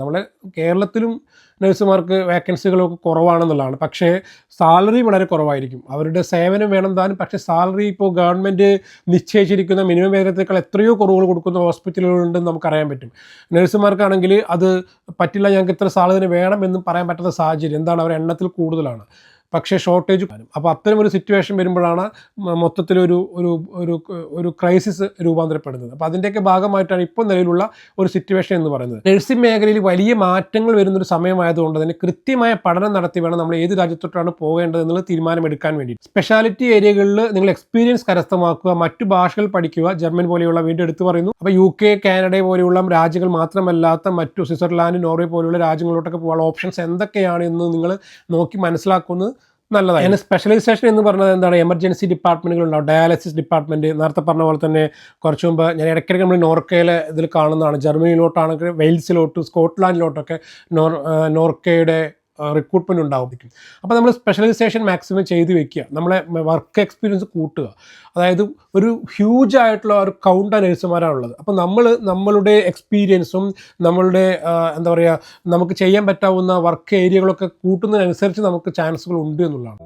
നമ്മളെ കേരളത്തിലും നഴ്സുമാർക്ക് വേക്കൻസികളൊക്കെ കുറവാണെന്നുള്ളതാണ്. പക്ഷേ സാലറി വളരെ കുറവായിരിക്കും. അവരുടെ സേവനം വേണം താനും, പക്ഷേ സാലറി ഇപ്പോൾ ഗവൺമെൻറ് നിശ്ചയിച്ചിരിക്കുന്ന മിനിമം വേതനത്തേക്കാൾ എത്രയോ കുറവുകൾ കൊടുക്കുന്ന ഹോസ്പിറ്റലുകളുണ്ടെന്ന് നമുക്കറിയാൻ പറ്റും. നഴ്സുമാർക്കാണെങ്കിൽ അത് പറ്റില്ല, ഞങ്ങൾക്ക് ഇത്ര സാലറി വേണം എന്നും പറയാൻ പറ്റാത്ത സാഹചര്യം. എന്താണ്, അവർ എണ്ണത്തിൽ കൂടുതലാണ്, പക്ഷേ ഷോർട്ടേജ് കാണും. അപ്പോൾ അത്തരം ഒരു സിറ്റുവേഷൻ വരുമ്പോഴാണ് മൊത്തത്തിലൊരു ഒരു ഒരു ഒരു ക്രൈസിസ് രൂപാന്തരപ്പെടുന്നത്. അപ്പോൾ അതിൻ്റെയൊക്കെ ഭാഗമായിട്ടാണ് ഇപ്പോൾ നിലവിലുള്ള ഒരു സിറ്റുവേഷൻ എന്ന് പറയുന്നത്. നഴ്സിംഗ് മേഖലയിൽ വലിയ മാറ്റങ്ങൾ വരുന്നൊരു സമയമായതുകൊണ്ട് തന്നെ കൃത്യമായ പഠനം നടത്തി വേണം നമ്മൾ ഏത് രാജ്യത്തോട്ടാണ് പോകേണ്ടത് എന്നുള്ളത് തീരുമാനമെടുക്കാൻ വേണ്ടി. സ്പെഷ്യാലിറ്റി ഏരിയകളിൽ നിങ്ങൾ എക്സ്പീരിയൻസ് കരസ്ഥമാക്കുക, മറ്റു ഭാഷകൾ പഠിക്കുക, ജർമ്മൻ പോലെയുള്ള വീണ്ടും എടുത്തു പറയുന്നു. അപ്പോൾ UK, കാനഡ പോലെയുള്ള രാജ്യങ്ങൾ മാത്രമല്ലാത്ത മറ്റു സ്വിറ്റ്സർലാൻഡ്, നോർവേ പോലെയുള്ള രാജ്യങ്ങളിലോട്ടൊക്കെ പോകാനുള്ള ഓപ്ഷൻസ് എന്തൊക്കെയാണ് എന്ന് നിങ്ങൾ നോക്കി മനസ്സിലാക്കുന്നത് നല്ലതാണ്. അതിന് സ്പെഷ്യലൈസേഷൻ എന്ന് പറഞ്ഞത് എന്താണ്, എമർജൻസി ഡിപ്പാർട്ട്മെൻറ്റുകളുണ്ടാവും, ഡയാലിസിസ് ഡിപ്പാർട്ട്മെൻറ്റ്, നേരത്തെ പറഞ്ഞ പോലെ തന്നെ കുറച്ച് മുമ്പ് ഞാൻ ഇടയ്ക്കിടയ്ക്ക് നമ്മൾ നോർക്കയിലെ ഇതിൽ കാണുന്നതാണ്. ജർമ്മനിയിലോട്ടാണെങ്കിൽ വെയിൽസിലോട്ട്, സ്കോട്ട്ലാൻഡിലോട്ടൊക്കെ നോർക്കയുടെ റിക്രൂട്ട്മെൻറ്റ് ഉണ്ടാവും. അപ്പോൾ നമ്മൾ സ്പെഷ്യലൈസേഷൻ മാക്സിമം ചെയ്ത് വെക്കുക, നമ്മളെ വർക്ക് എക്സ്പീരിയൻസ് കൂട്ടുക. അതായത് ഒരു ഹ്യൂജ് ആയിട്ടുള്ള ഒരു കൗണ്ട് നഴ്സുമാരാണുള്ളത്. അപ്പോൾ നമ്മളുടെ എക്സ്പീരിയൻസും നമ്മളുടെ എന്താ പറയുക, നമുക്ക് ചെയ്യാൻ പറ്റാവുന്ന വർക്ക് ഏരിയകളൊക്കെ കൂട്ടുന്നതിനനുസരിച്ച് നമുക്ക് ചാൻസുകൾ ഉണ്ട് എന്നുള്ളതാണ്.